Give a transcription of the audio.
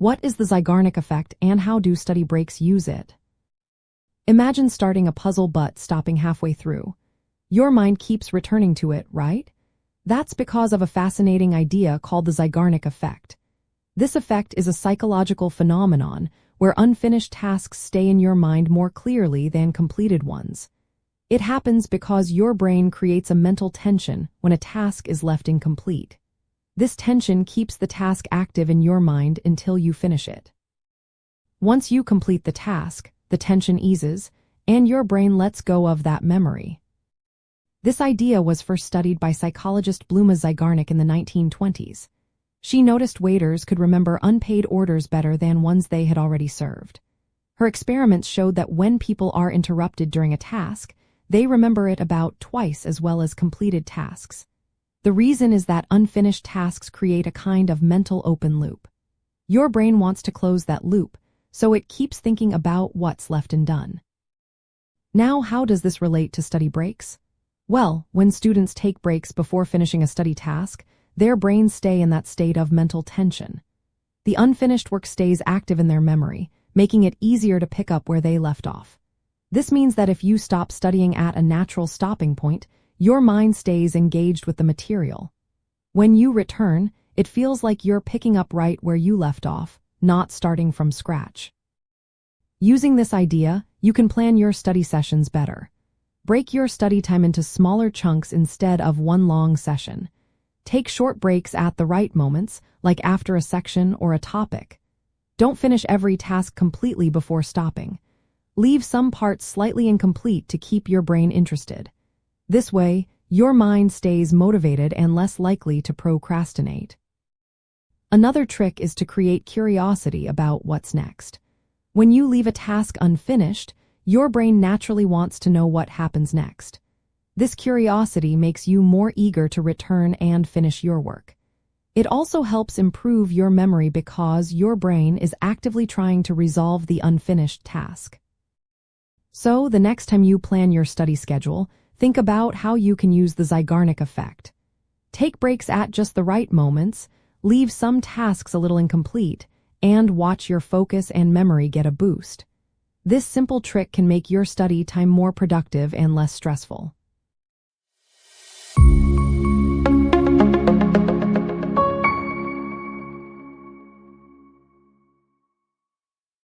What is the Zeigarnik effect and how do study breaks use it? Imagine starting a puzzle but stopping halfway through. Your mind keeps returning to it, right? That's because of a fascinating idea called the Zeigarnik effect. This effect is a psychological phenomenon where unfinished tasks stay in your mind more clearly than completed ones. It happens because your brain creates a mental tension when a task is left incomplete. This tension keeps the task active in your mind until you finish it. Once you complete the task, the tension eases, and your brain lets go of that memory. This idea was first studied by psychologist Bluma Zeigarnik in the 1920s. She noticed waiters could remember unpaid orders better than ones they had already served. Her experiments showed that when people are interrupted during a task, they remember it about twice as well as completed tasks. The reason is that unfinished tasks create a kind of mental open loop. Your brain wants to close that loop, so it keeps thinking about what's left undone. Now, how does this relate to study breaks? Well, when students take breaks before finishing a study task, their brains stay in that state of mental tension. The unfinished work stays active in their memory, making it easier to pick up where they left off. This means that if you stop studying at a natural stopping point, your mind stays engaged with the material. When you return, it feels like you're picking up right where you left off, not starting from scratch. Using this idea, you can plan your study sessions better. Break your study time into smaller chunks instead of one long session. Take short breaks at the right moments, like after a section or a topic. Don't finish every task completely before stopping. Leave some parts slightly incomplete to keep your brain interested. This way, your mind stays motivated and less likely to procrastinate. Another trick is to create curiosity about what's next. When you leave a task unfinished, your brain naturally wants to know what happens next. This curiosity makes you more eager to return and finish your work. It also helps improve your memory because your brain is actively trying to resolve the unfinished task. So, the next time you plan your study schedule, think about how you can use the Zeigarnik effect. Take breaks at just the right moments, leave some tasks a little incomplete, and watch your focus and memory get a boost. This simple trick can make your study time more productive and less stressful.